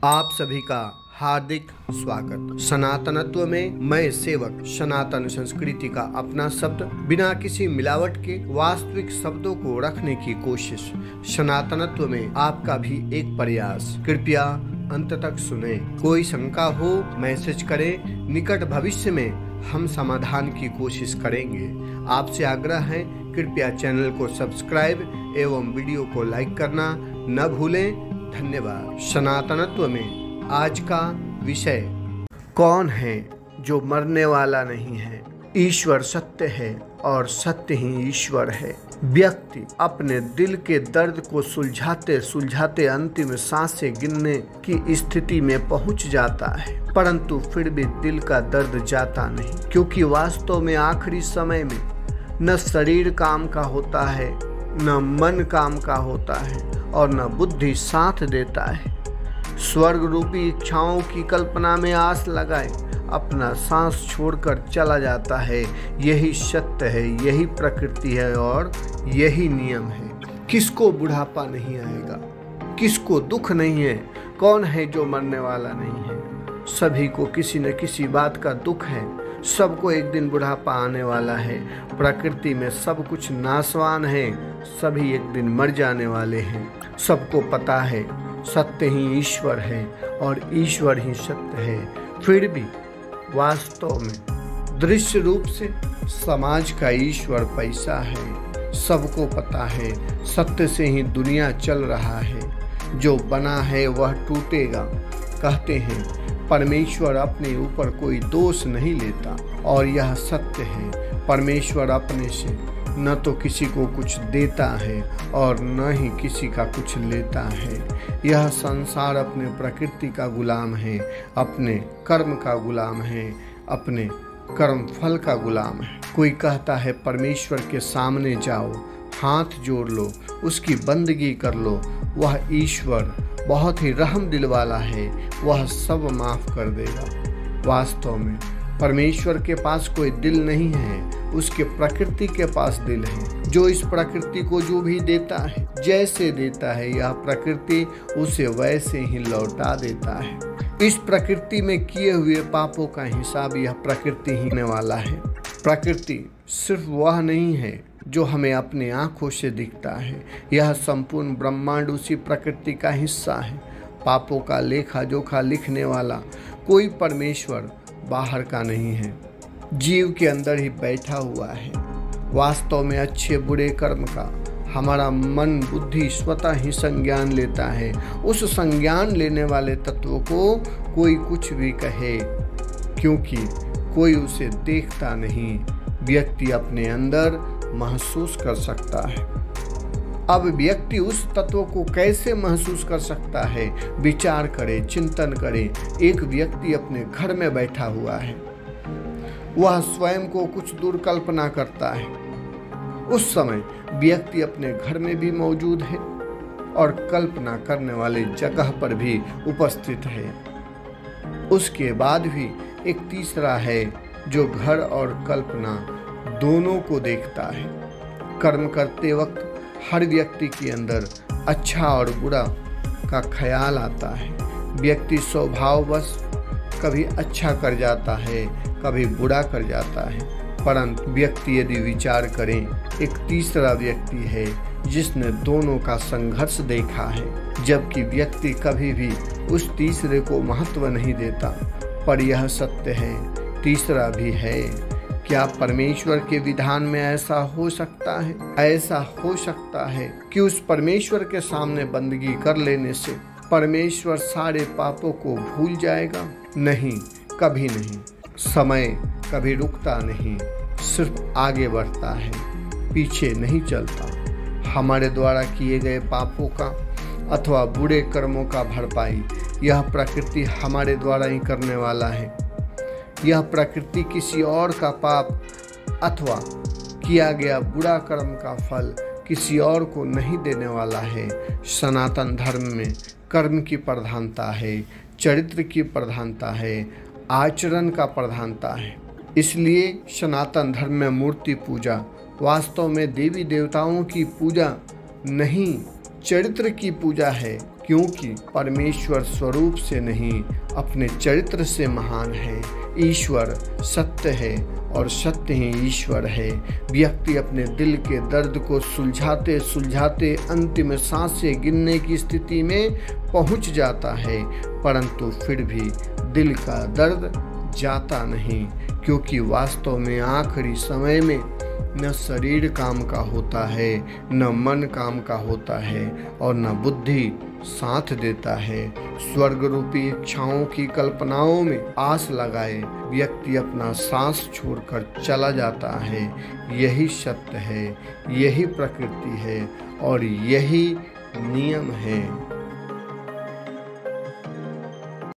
आप सभी का हार्दिक स्वागत। सनातनत्व में मैं सेवक सनातन संस्कृति का अपना शब्द बिना किसी मिलावट के वास्तविक शब्दों को रखने की कोशिश। सनातनत्व में आपका भी एक प्रयास, कृपया अंत तक सुने। कोई शंका हो मैसेज करें, निकट भविष्य में हम समाधान की कोशिश करेंगे। आपसे आग्रह है, कृपया चैनल को सब्सक्राइब एवं वीडियो को लाइक करना न भूलें। धन्यवाद। सनातनत्व में आज का विषय, कौन है जो मरने वाला नहीं है। ईश्वर सत्य है और सत्य ही ईश्वर है। व्यक्ति अपने दिल के दर्द को सुलझाते सुलझाते अंतिम सांसें गिनने की स्थिति में पहुंच जाता है, परंतु फिर भी दिल का दर्द जाता नहीं, क्योंकि वास्तव में आखिरी समय में न शरीर काम का होता है, न मन काम का होता है और न बुद्धि साथ देता है। स्वर्ग रूपी इच्छाओं की कल्पना में आस लगाए अपना सांस छोड़कर चला जाता है। यही सत्य है, यही प्रकृति है और यही नियम है। किसको बुढ़ापा नहीं आएगा, किसको दुख नहीं है। कौन है जो मरने वाला नहीं है। सभी को किसी न किसी बात का दुख है। सबको एक दिन बुढ़ापा आने वाला है। प्रकृति में सब कुछ नाशवान है, सभी एक दिन मर जाने वाले हैं। सबको पता है सत्य ही ईश्वर है और ईश्वर ही सत्य है। फिर भी वास्तव में दृश्य रूप से समाज का ईश्वर पैसा है। सबको पता है सत्य से ही दुनिया चल रहा है। जो बना है वह टूटेगा। कहते हैं परमेश्वर अपने ऊपर कोई दोष नहीं लेता और यह सत्य है। परमेश्वर अपने से न तो किसी को कुछ देता है और न ही किसी का कुछ लेता है। यह संसार अपने प्रकृति का गुलाम है, अपने कर्म का गुलाम है, अपने कर्म फल का गुलाम है। कोई कहता है परमेश्वर के सामने जाओ, हाथ जोड़ लो, उसकी बंदगी कर लो। वह ईश्वर बहुत ही रहम दिल वाला है, वह सब माफ कर देगा। वास्तव में परमेश्वर के पास कोई दिल नहीं है, उसके प्रकृति के पास दिल है। जो इस प्रकृति को जो भी देता है, जैसे देता है, यह प्रकृति उसे वैसे ही लौटा देता है। इस प्रकृति में किए हुए पापों का हिसाब यह प्रकृति ही देने वाला है। प्रकृति सिर्फ वह नहीं है जो हमें अपने आंखों से दिखता है। यह संपूर्ण ब्रह्मांड उसी प्रकृति का हिस्सा है। पापों का लेखा जोखा लिखने वाला कोई परमेश्वर बाहर का नहीं है, जीव के अंदर ही बैठा हुआ है। वास्तव में अच्छे बुरे कर्म का हमारा मन बुद्धि स्वतः ही संज्ञान लेता है। उस संज्ञान लेने वाले तत्व को कोई कुछ भी कहे, क्योंकि कोई उसे देखता नहीं, व्यक्ति अपने अंदर महसूस कर सकता है। अब व्यक्ति उस तत्व को कैसे महसूस कर सकता है, विचार करे, चिंतन करे। एक व्यक्ति अपने घर में बैठा हुआ है, वह स्वयं को कुछ दूर कल्पना करता है। उस समय व्यक्ति अपने घर में भी मौजूद है और कल्पना करने वाले जगह पर भी उपस्थित है। उसके बाद भी एक तीसरा है जो घर और कल्पना दोनों को देखता है। कर्म करते वक्त हर व्यक्ति के अंदर अच्छा और बुरा का ख्याल आता है। व्यक्ति स्वभाववश कभी अच्छा कर जाता है, कभी बुरा कर जाता है, परंतु व्यक्ति यदि विचार करें, एक तीसरा व्यक्ति है जिसने दोनों का संघर्ष देखा है, जबकि व्यक्ति कभी भी उस तीसरे को महत्व नहीं देता। पर यह सत्य है, तीसरा भी है। क्या परमेश्वर के विधान में ऐसा हो सकता है? ऐसा हो सकता है कि उस परमेश्वर के सामने बंदगी कर लेने से परमेश्वर सारे पापों को भूल जाएगा? नहीं, कभी नहीं। समय कभी रुकता नहीं, सिर्फ आगे बढ़ता है, पीछे नहीं चलता। हमारे द्वारा किए गए पापों का अथवा बुरे कर्मों का भरपाई यह प्रकृति हमारे द्वारा ही करने वाला है। यह प्रकृति किसी और का पाप अथवा किया गया बुरा कर्म का फल किसी और को नहीं देने वाला है। सनातन धर्म में कर्म की प्रधानता है, चरित्र की प्रधानता है, आचरण का प्रधानता है। इसलिए सनातन धर्म में मूर्ति पूजा वास्तव में देवी देवताओं की पूजा नहीं, चरित्र की पूजा है। क्योंकि परमेश्वर स्वरूप से नहीं अपने चरित्र से महान है। ईश्वर सत्य है और सत्य ही ईश्वर है। व्यक्ति अपने दिल के दर्द को सुलझाते सुलझाते अंतिम सांसें गिनने की स्थिति में पहुंच जाता है, परंतु फिर भी दिल का दर्द जाता नहीं, क्योंकि वास्तव में आखिरी समय में न शरीर काम का होता है, न मन काम का होता है और न बुद्धि साथ देता है। स्वर्ग रूपी इच्छाओं की कल्पनाओं में आस लगाए व्यक्ति अपना सांस छोड़कर चला जाता है। यही सत्य है, यही प्रकृति है और यही नियम है।